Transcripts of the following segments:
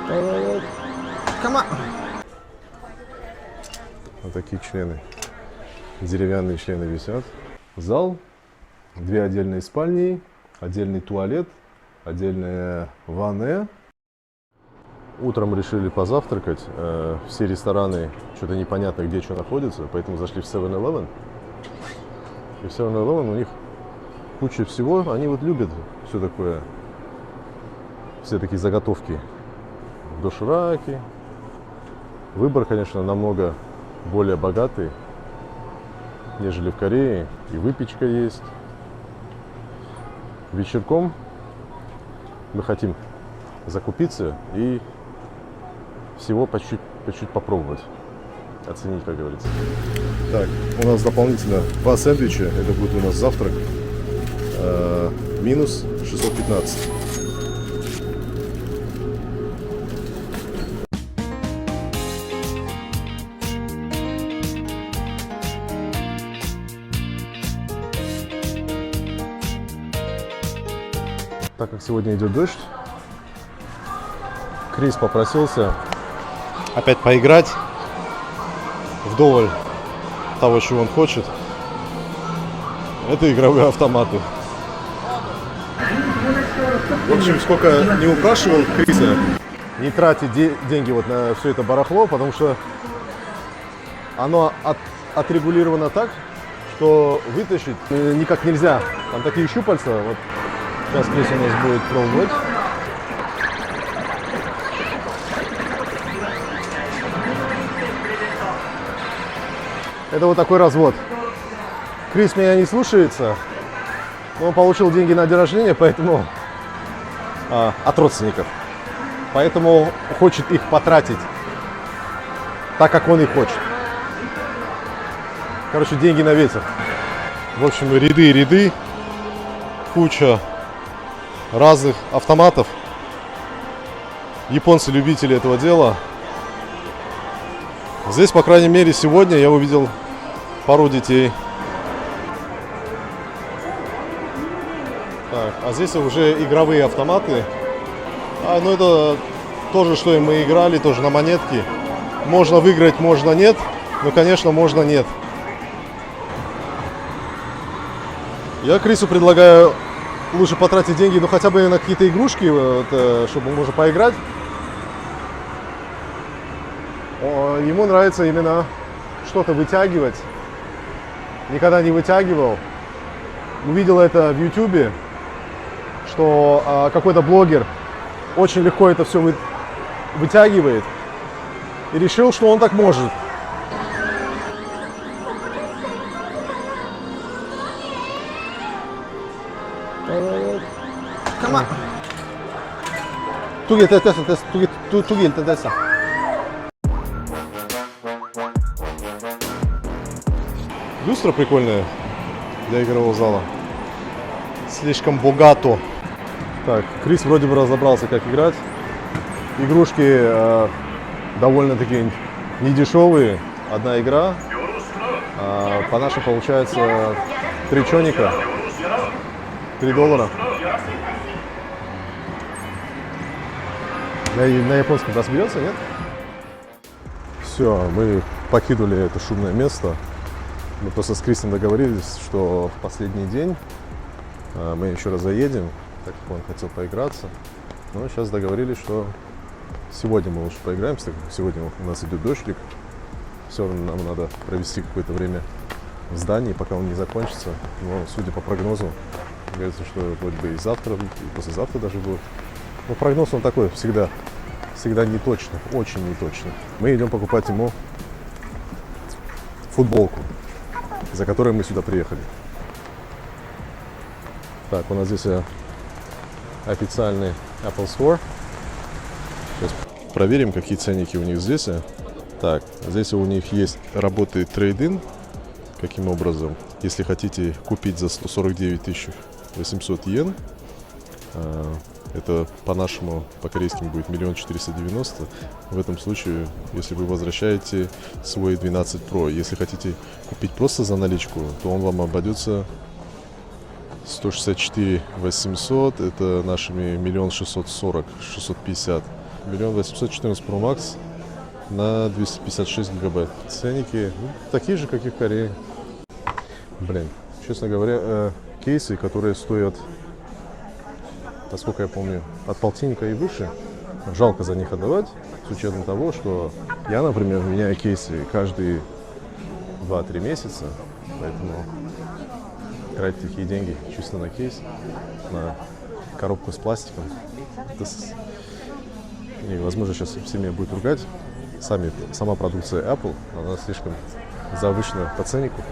Вот такие члены, деревянные члены висят. Зал, две отдельные спальни, отдельный туалет, отдельная ванная. Утром решили позавтракать. Все рестораны, что-то непонятно, где что находится, поэтому зашли в 7-Eleven. И в 7-Eleven у них куча всего. Они вот любят все такое, все такие заготовки. Дошираки. Выбор, конечно, намного более богатый, нежели в Корее. И выпечка есть. Вечерком мы хотим закупиться и всего по чуть-чуть попробовать, оценить, как говорится. Так, у нас дополнительно 2 сэндвича, это будет у нас завтрак, минус 615. Так как сегодня идет дождь, Крис попросился опять поиграть вдоволь того, чего он хочет. Это игровые автоматы. В общем, сколько не упрашивал Криса не тратить деньги вот на все это барахло, потому что оно отрегулировано так, что вытащить никак нельзя. Там такие щупальца. Вот сейчас Крис у нас будет пробовать. Это вот такой развод. Крис меня не слушается. Он получил деньги на день рождения, поэтому от родственников. Поэтому хочет их потратить так, как он и хочет. Короче, деньги на ветер. В общем, ряды и ряды. Куча разных автоматов. Японцы любители этого дела. Здесь, по крайней мере, сегодня я увидел пару детей. Так, а здесь уже игровые автоматы. Ну это тоже, что и мы играли, тоже на монетки. Можно выиграть, можно нет. Но, конечно, можно нет. Я Крису предлагаю лучше потратить деньги, ну хотя бы на какие-то игрушки, вот, чтобы можно поиграть. Ему нравится именно что-то вытягивать. Никогда не вытягивал. Увидел это в YouTube, что какой-то блогер очень легко это все вытягивает. И решил, что он так может. Люстра прикольная для игрового зала. Слишком богато. Так, Крис вроде бы разобрался, как играть. Игрушки довольно-таки недешевые. Одна игра. По-нашему получается 3 чоника. $3. На японском разберется, нет? Все, мы покинули это шумное место. Мы просто с Крисом договорились, что в последний день мы еще раз заедем, так как он хотел поиграться. Но сейчас договорились, что сегодня мы лучше поиграемся, так как сегодня у нас идет дождик. Все равно нам надо провести какое-то время в здании, пока он не закончится. Но судя по прогнозу, говорится, что вроде бы и завтра, и послезавтра даже будет. Но прогноз он такой, всегда неточный, очень неточный. Мы идем покупать ему футболку, за которой мы сюда приехали. Так, у нас здесь официальный Apple Store. Сейчас проверим, какие ценники у них здесь. Так, здесь у них есть, работает трейд-ин. Каким образом? Если хотите купить за 149 800 йен, это по-нашему, по-корейскому будет 1 490 000. В этом случае, если вы возвращаете свой 12 Pro, если хотите купить просто за наличку, то он вам обойдется 164 800, это нашими 1 640 650 Берем 814 Pro Max на 256 гигабайт. Ценники такие же, как и в Корее. Блин, честно говоря, кейсы, которые стоят, насколько я помню, от полтинника и выше, жалко за них отдавать, с учетом того, что я, например, меняю кейсы каждые 2-3 месяца, поэтому тратить такие деньги чисто на кейс, на коробку с пластиком, и, возможно, сейчас все меня будут ругать. Сама продукция Apple, она слишком завышена по ценнику.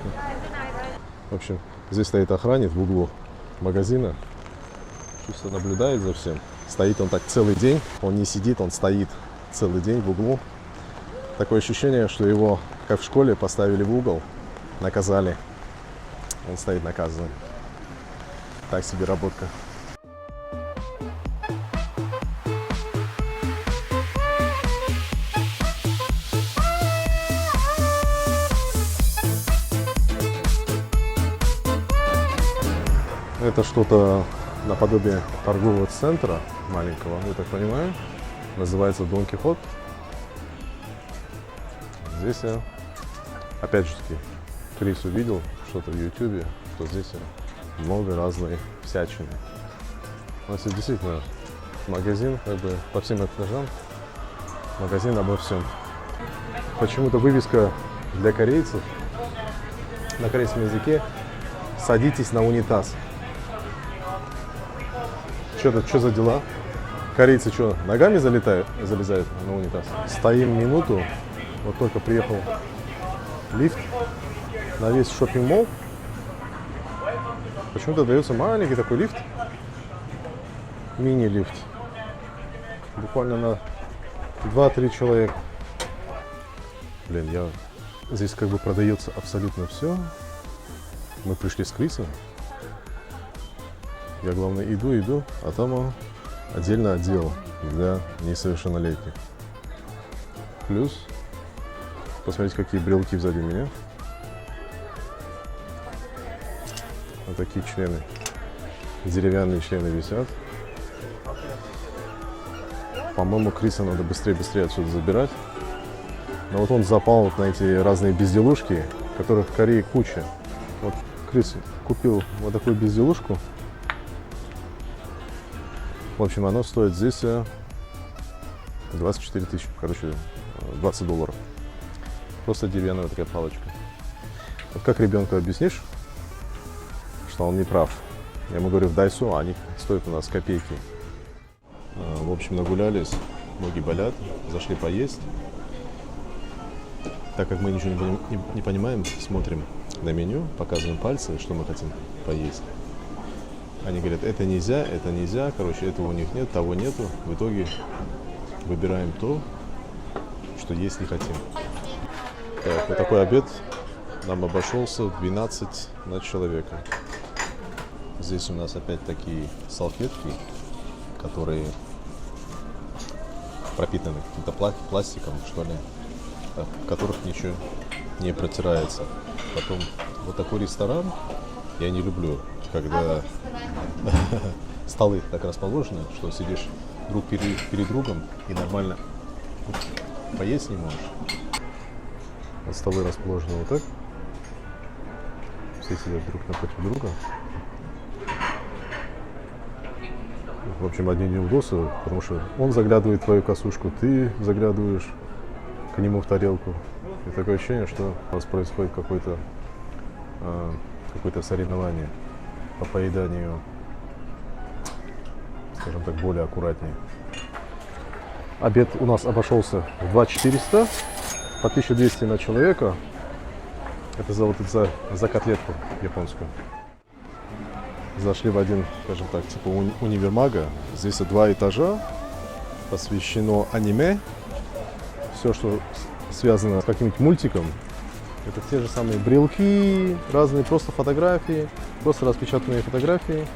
В общем, здесь стоит охранник в углу магазина, чисто наблюдает за всем. Стоит он так целый день, он не сидит, он стоит целый день в углу. Такое ощущение, что его, как в школе, поставили в угол, наказали. Он стоит наказанным. Так себе работка. Это что-то наподобие торгового центра маленького, я так понимаю. Называется Дон Кихот. Здесь я, опять же таки, Крис увидел что-то в Ютубе, что здесь много разной всячины. У нас есть действительно магазин, как бы по всем этажам. Магазин обо всем. Почему-то вывеска для корейцев на корейском языке «Садитесь на унитаз». Что за дела? Корейцы что, ногами залезают на унитаз? Стоим минуту, вот только приехал лифт на весь шоппинг-молл. Почему-то дается маленький такой лифт, мини-лифт, буквально на 2-3 человека. Блин, здесь как бы продается абсолютно все. Мы пришли с Крисом. Я, главное, иду, а там отдельно отдел для несовершеннолетних. Плюс, посмотрите, какие брелки сзади меня. Вот такие члены, деревянные члены висят. По-моему, Криса надо быстрее отсюда забирать. Но вот он запал вот на эти разные безделушки, которых в Корее куча. Вот Крис купил вот такую безделушку. В общем, оно стоит здесь 24 тысячи, короче, $20. Просто деревянная такая палочка. Вот как ребенку объяснишь, что он не прав? Я ему говорю, в Дайсо, они стоят у нас копейки. В общем, нагулялись, ноги болят, зашли поесть. Так как мы ничего не понимаем, смотрим на меню, показываем пальцы, что мы хотим поесть. Они говорят, это нельзя, короче, этого у них нет, того нету. В итоге выбираем то, что есть не хотим. Так, вот такой обед нам обошелся 12 на человека. Здесь у нас опять такие салфетки, которые пропитаны каким-то пластиком, что ли, в которых ничего не протирается. Потом вот такой ресторан я не люблю, когда столы так расположены, что сидишь друг перед другом и нормально поесть не можешь. Вот столы расположены вот так. Все сидят друг напротив друга. В общем, одни неудобства, потому что он заглядывает в твою косушку, ты заглядываешь к нему в тарелку. И такое ощущение, что у вас происходит какое-то соревнование по поеданию, скажем так, более аккуратнее. Обед у нас обошелся в 2400, по 1200 на человека. Это за котлетку японскую. Зашли в один, скажем так, типа универмага. Здесь 2 этажа, посвящено аниме. Все, что связано с каким-нибудь мультиком. Это те же самые брелки, разные просто фотографии, просто распечатанные фотографии.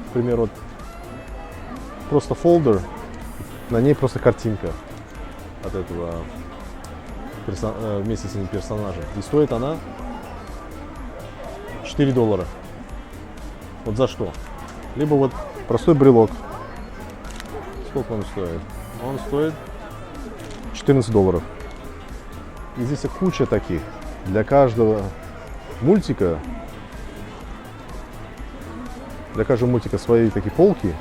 Например, вот просто фолдер, на ней просто картинка от этого вместе с этим персонажем. И стоит она $4. Вот за что? Либо вот простой брелок. сколько он стоит? Он стоит $14. И здесь куча таких. Для каждого мультика свои такие полки.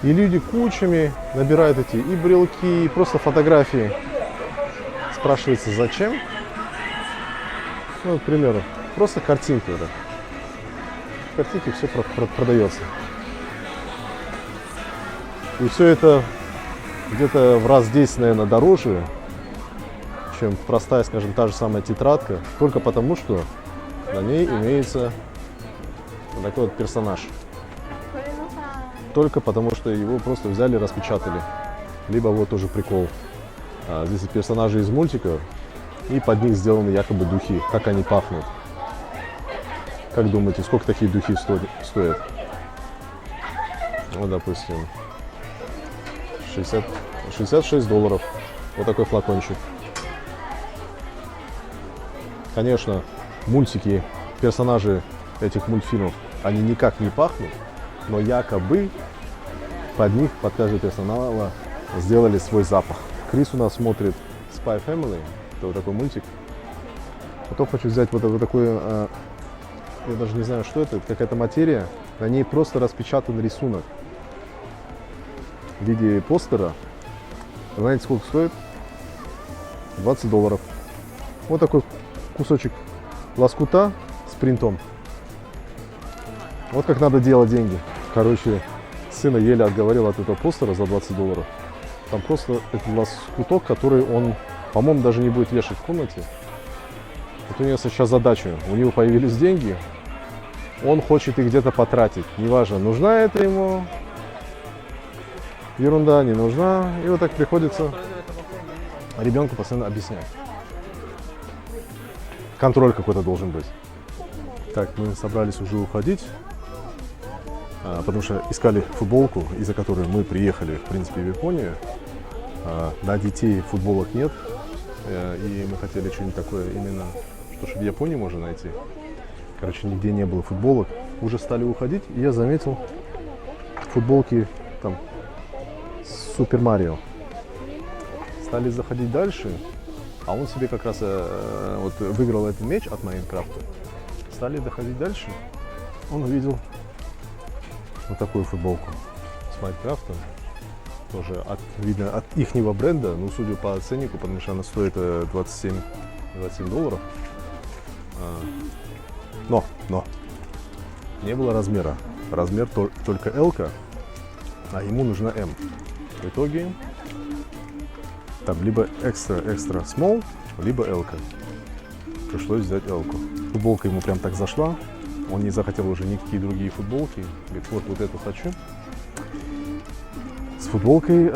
И люди кучами набирают эти и брелки, и просто фотографии. Спрашивается, зачем? Ну, к примеру, просто картинки. Да. Картинки все продается. И все это где-то в раз 10, наверное, дороже, чем простая, скажем, та же самая тетрадка. Только потому, что на ней имеется вот такой вот персонаж. Только потому, что его просто взяли и распечатали. Либо вот тоже прикол. Здесь персонажи из мультика, и под них сделаны якобы духи. Как они пахнут. Как думаете, сколько такие духи стоят? Вот, допустим, $66. Вот такой флакончик. Конечно, мультики, персонажи этих мультфильмов, они никак не пахнут, но якобы под них, под каждый персонала сделали свой запах. Крис у нас смотрит Spy Family, это вот такой мультик. Потом хочу взять вот такой, я даже не знаю, что это какая-то материя, на ней просто распечатан рисунок в виде постера. Знаете, сколько стоит? $20. Вот такой кусочек лоскута с принтом. Вот как надо делать деньги. Короче, сына еле отговорил от этого постера за $20. Там просто этот лоскуток, который он, по-моему, даже не будет вешать в комнате. Вот у него сейчас задача. У него появились деньги, он хочет их где-то потратить. Неважно, нужна это ему, ерунда не нужна. И вот так приходится ребенку постоянно объяснять. Контроль какой-то должен быть. Так, мы собрались уже уходить, потому что искали футболку, из-за которой мы приехали, в принципе, в Японию. На детей футболок нет, и мы хотели что-нибудь такое именно, что в Японии можно найти. Короче, нигде не было футболок. Уже стали уходить, и я заметил футболки там Супер Марио. Стали заходить дальше, а он себе как раз вот выиграл этот мяч от Майнкрафта. Стали доходить дальше, он увидел вот такую футболку с Майнкрафтом. Тоже видно от ихнего бренда, ну, судя по ценнику, потому что она стоит $27. Но не было размера. Размер только L-ка, а ему нужна M. В итоге там либо extra small, либо L-ка. Пришлось взять L-ку. Футболка ему прям так зашла. Он не захотел уже никакие другие футболки. Говорит, вот эту хочу. С футболкой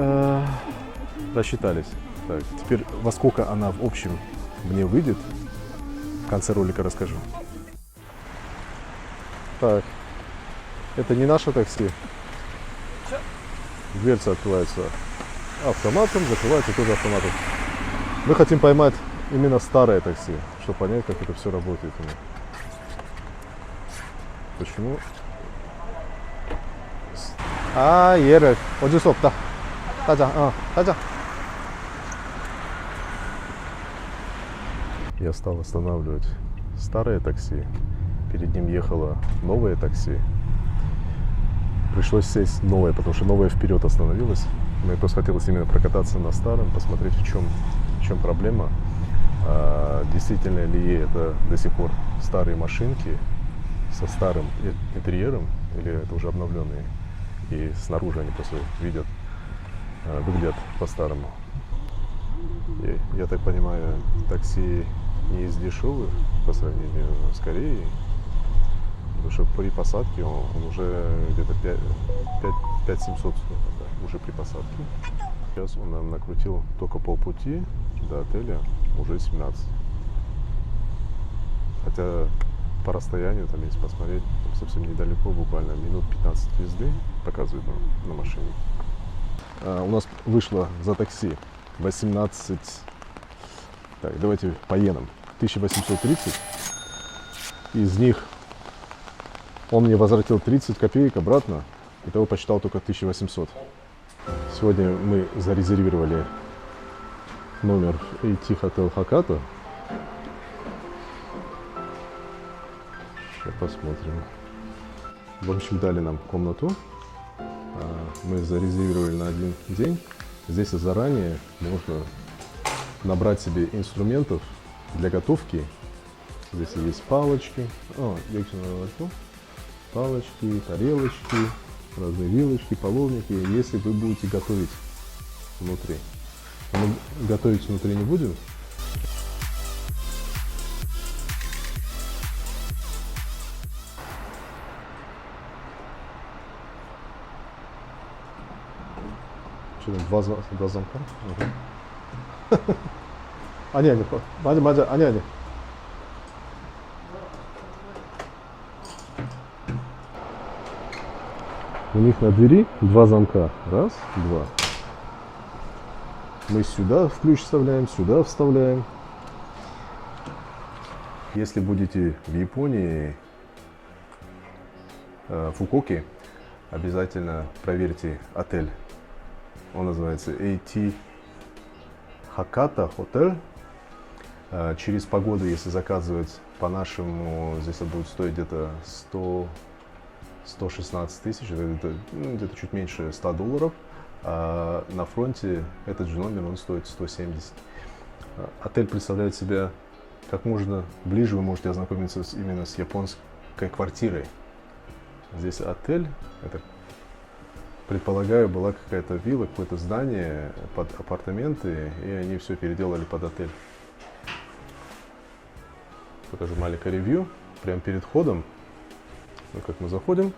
рассчитались. Так, теперь во сколько она в общем мне выйдет, в конце ролика расскажу. Так, это не наше такси. Дверца открывается автоматом, закрывается тоже автоматом. Мы хотим поймать именно старое такси, чтобы понять, как это все работает. Почему? 얘를 어쩔 수 없다. 타자, 타자. Я стал останавливать старое такси. Перед ним ехало новое такси. Пришлось сесть новое, потому что новое вперед остановилось. Мне просто хотелось именно прокататься на старом, посмотреть, в чем проблема. Действительно ли это до сих пор старые машинки со старым интерьером, или это уже обновленные. И снаружи они просто выглядят по-старому. Я так понимаю, такси не из дешевых по сравнению с Кореей, потому что при посадке он уже где-то 5700 уже при посадке. Сейчас он нам накрутил только полпути до отеля уже 17. Хотя по расстоянию, там, если посмотреть, там совсем недалеко, буквально минут 15 езды показывает на машине. У нас вышло за такси 18, так, давайте по иенам, 1830. Из них он мне возвратил 30 копеек обратно, итого посчитал только 1800. Сегодня мы зарезервировали номер AT Hotel Hakata. Сейчас посмотрим. В общем, дали нам комнату. Мы зарезервировали на один день. Здесь заранее можно набрать себе инструментов для готовки. Здесь есть палочки, палочки, тарелочки, разные вилочки, половники, если вы будете готовить внутри. Мы готовить внутри не будем. Что, два замка? 아니, 맞아, 아니. У них на двери два замка. Раз, два. Мы сюда ключ вставляем, сюда вставляем. Если будете в Японии, в Фукуоке, обязательно проверьте отель. Он называется AT Hakata Hotel. Через погоду, если заказывать по-нашему, здесь это будет стоить где-то 116 тысяч, это где-то чуть меньше $100. А на фронте этот же номер, он стоит 170. Отель представляет себя, как можно ближе вы можете ознакомиться именно с японской квартирой. Здесь отель, это, предполагаю, была какая-то вилла, какое-то здание под апартаменты, и они все переделали под отель. Покажу маленькое ревью. Прямо перед входом, как мы заходим.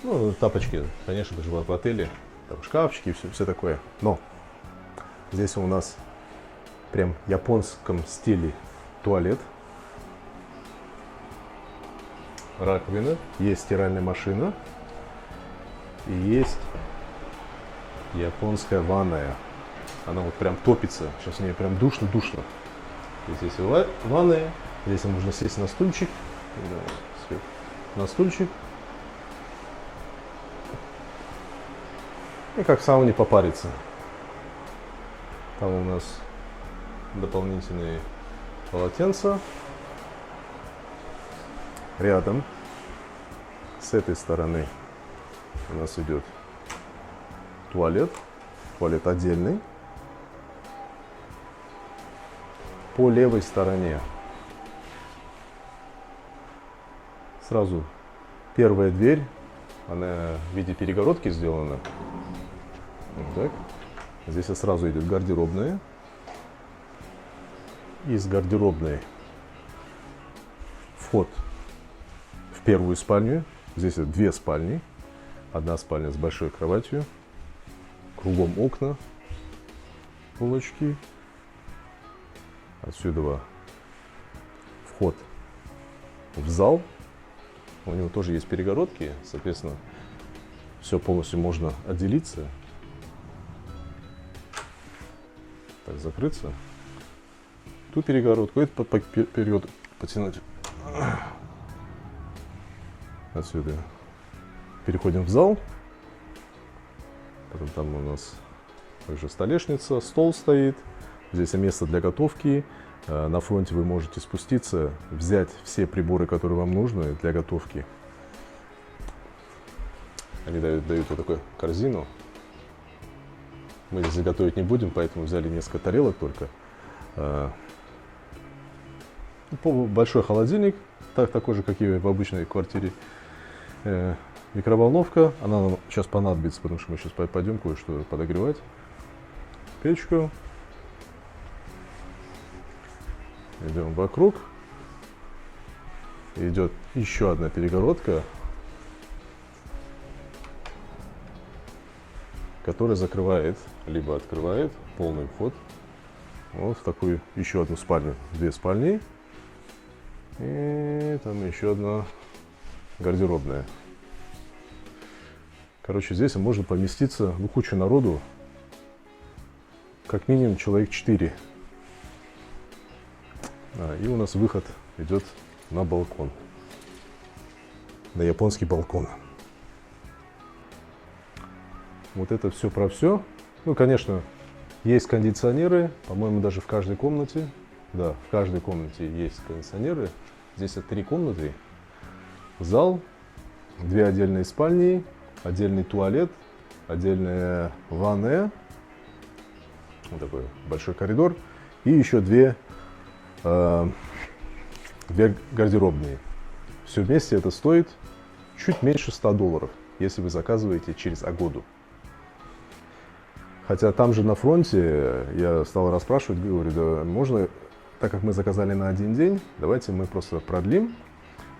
Ну, тапочки, конечно, даже в отеле, там шкафчики, все такое. Но здесь у нас прям в японском стиле туалет. Раковина, есть стиральная машина и есть японская ванная. Она вот прям топится. Сейчас в ней прям душно-душно. Здесь ванная, здесь можно сесть на стульчик. На стульчик. И как в сауне попариться. Там у нас дополнительные полотенца. Рядом с этой стороны у нас идет туалет. Туалет отдельный. По левой стороне сразу первая дверь. Она в виде перегородки сделана. Вот так. Здесь сразу идет гардеробная. Из гардеробной вход в первую спальню. Здесь две спальни. Одна спальня с большой кроватью. Кругом окна. Полочки. Отсюда вход в зал. У него тоже есть перегородки. Соответственно, все полностью можно отделиться. Так, закрыться. Ту перегородку, эту перегородку потянуть. Отсюда переходим в зал. Потом там у нас также столешница, стол стоит. Здесь место для готовки. На фронте вы можете спуститься, взять все приборы, которые вам нужны для готовки. Они дают вот такую корзину. Мы здесь готовить не будем, поэтому взяли несколько тарелок только. Большой холодильник, такой же, как и в обычной квартире. Микроволновка, она нам сейчас понадобится, потому что мы сейчас пойдем кое-что подогревать. Печку. Идем вокруг. Идет еще одна перегородка, которая закрывает, либо открывает полный вход вот в такую еще одну спальню. Две спальни. И там еще одна гардеробная. Короче, здесь можно поместиться, ну, кучу народу. Как минимум человек 4. И у нас выход идет на балкон. На японский балкон. Вот это все про все. Ну, конечно, есть кондиционеры, по-моему, даже в каждой комнате. Да, в каждой комнате есть кондиционеры. Здесь это 3 комнаты. Зал, 2 отдельные спальни, отдельный туалет, отдельная ванная. Вот такой большой коридор. И еще 2 гардеробные. Все вместе это стоит чуть меньше $100, если вы заказываете через Agoda. Хотя там же на фронте я стал расспрашивать, говорю, да можно, так как мы заказали на 1 день, давайте мы просто продлим,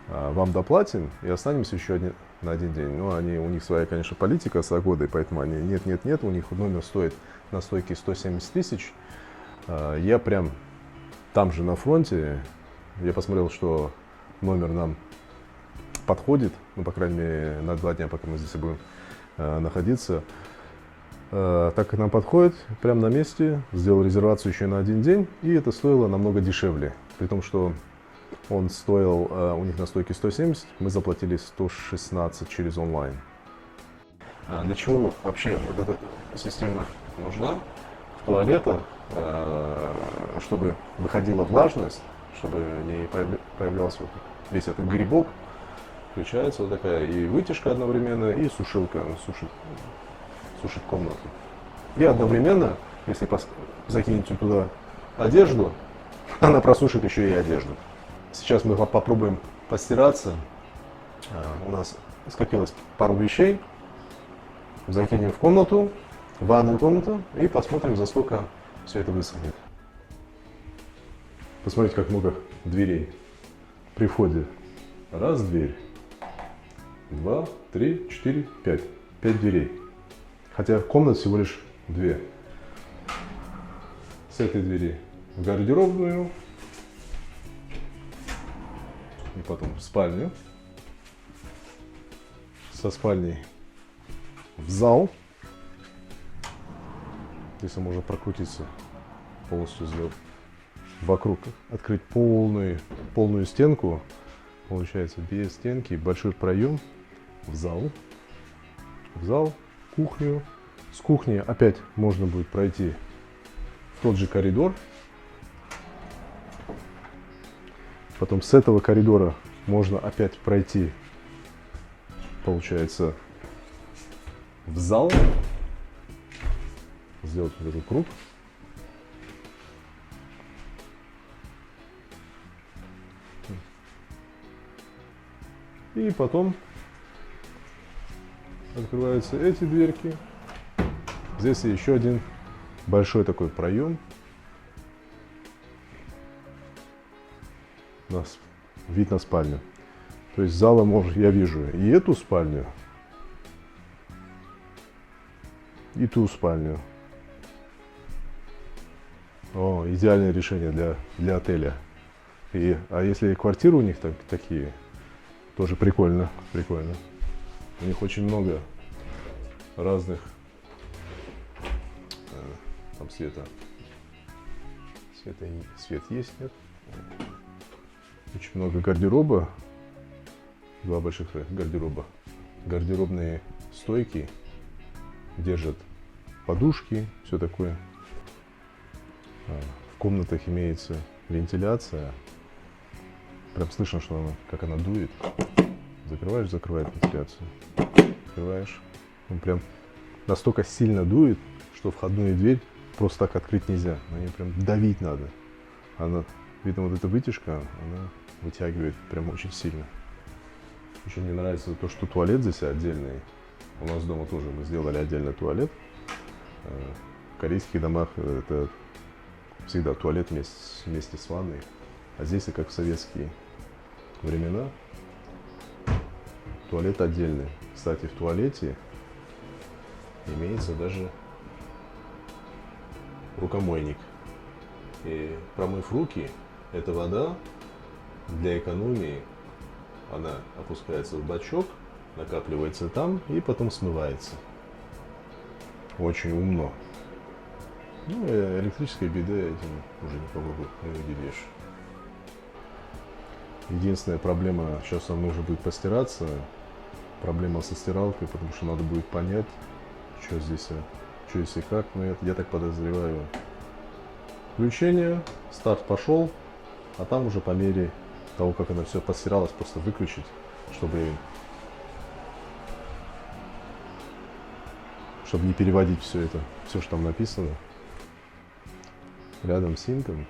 вам доплатим и останемся еще на 1 день. Ну, у них своя, конечно, политика с Agoda, поэтому они нет, у них номер стоит на стойке 170 тысяч. Я прям там же на фронте, я посмотрел, что номер нам подходит, ну, по крайней мере, на 2 дня, пока мы здесь будем находиться. Так как нам подходит, прямо на месте, сделал резервацию еще на 1 день, и это стоило намного дешевле. При том, что он стоил у них на стойке 170, мы заплатили 116 через онлайн. Для чего вообще вот эта система нужна? В туалетах, чтобы выходила влажность, чтобы не появлялся вот весь этот грибок, включается вот такая и вытяжка одновременно, и сушилка, сушит комнату. И одновременно, если закинете туда одежду, она просушит еще и одежду. Сейчас мы попробуем постираться. У нас скопилось пару вещей. Закинем в комнату, в ванную комнату, и посмотрим, за сколько все это высохнет. Посмотрите, как много дверей при входе. Раз дверь, 2, 3, 4, 5. 5 дверей. Хотя комнат всего лишь 2. С этой двери в гардеробную. И потом в спальню. Со спальней в зал. Если можно прокрутиться, полностью сделать вокруг, открыть полную стенку. Получается без стенки, большой проем в зал. Кухню. С кухни опять можно будет пройти в тот же коридор. Потом с этого коридора можно опять пройти, получается, в зал. Сделать вот этот круг. И потом открываются эти дверки. Здесь еще один большой такой проем. Вид на спальню. То есть зала я вижу и эту спальню, и ту спальню. О, идеальное решение для отеля. А если квартиры у них такие, тоже прикольно. У них очень много разных там света. Свет есть, нет? Очень много гардероба. 2 больших гардероба. Гардеробные стойки держат подушки, все такое. В комнатах имеется вентиляция. Прям слышно, что как она дует. Закрываешь, закрывает вентиляцию. Открываешь. Он прям настолько сильно дует, что входную дверь просто так открыть нельзя. На нее прям давить надо. Видно, вот эта вытяжка, она вытягивает прям очень сильно. Еще мне нравится то, что туалет здесь отдельный. У нас дома тоже мы сделали отдельный туалет. В корейских домах это всегда туалет вместе с ванной. А здесь, как в советские времена, туалет отдельный. Кстати, в туалете имеется даже рукомойник. И промыв руки, эта вода для экономии, она опускается в бачок, накапливается там и потом смывается. Очень умно. Ну, электрической беды этим уже никого не удивишь. Единственная проблема, сейчас нам нужно будет постираться, проблема со стиралкой, потому что надо будет понять, что здесь, что здесь и как, но я так подозреваю. Включение, старт пошел, а там уже по мере того, как оно все постиралось, просто выключить, чтобы не переводить все это, все, что там написано. Рядом с синком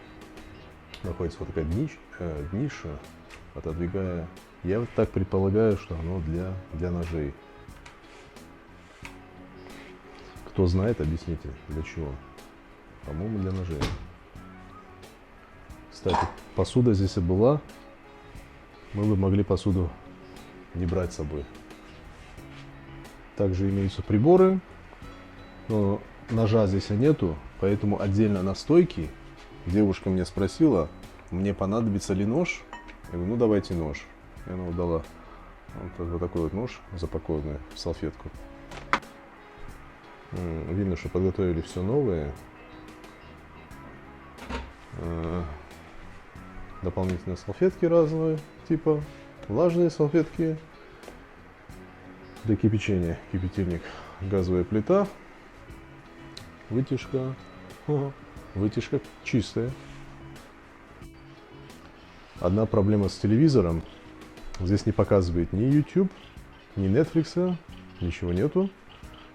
находится вот такая ниша, отодвигая. Я вот так предполагаю, что оно для ножей. Кто знает, объясните, для чего. По-моему, для ножей. Кстати, посуда здесь и была. Мы бы могли посуду не брать с собой. Также имеются приборы, но ножа здесь и нету, поэтому отдельно на стойке девушка меня спросила, мне понадобится ли нож. Я говорю, ну давайте нож. И она вот дала вот такой вот нож, запакованный в салфетку. Видно, что подготовили все новое. Дополнительные салфетки разные, типа влажные салфетки для кипячения, кипятильник, газовая плита, вытяжка, вытяжка чистая. Одна проблема с телевизором, здесь не показывает ни YouTube, ни Netflix, ничего нету.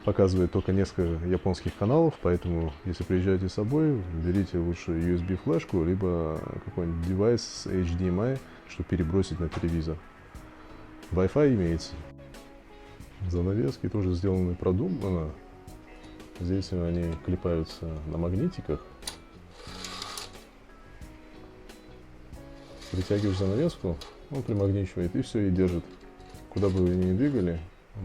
Показывает только несколько японских каналов, поэтому, если приезжаете с собой, берите лучше USB-флешку, либо какой-нибудь девайс с HDMI, чтобы перебросить на телевизор. Wi-Fi имеется. Занавески тоже сделаны продуманно. Здесь они клепаются на магнитиках. Притягиваешь занавеску, он примагничивает и все, и держит. Куда бы вы ни двигали,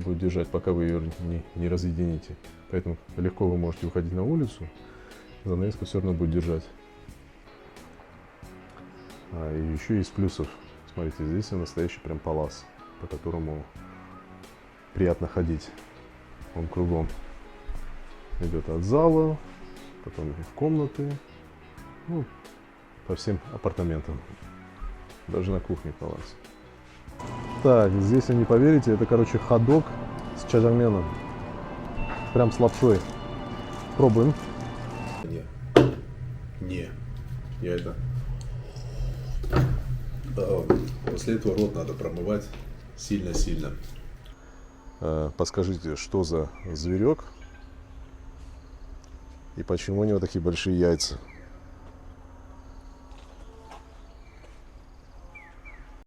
будет держать, пока вы ее не разъедините. Поэтому легко вы можете выходить на улицу, занавеска все равно будет держать. И еще из плюсов, смотрите, здесь настоящий прям палас, по которому приятно ходить. Он кругом идет от зала, потом в комнаты, ну, по всем апартаментам. Даже на кухне палас. Так, здесь, вы не поверите, это, короче, ходок с чажарменом. Прям с лапшой. Пробуем. Не. Я это... После этого рот надо промывать сильно-сильно. Подскажите, что за зверек? И почему у него такие большие яйца?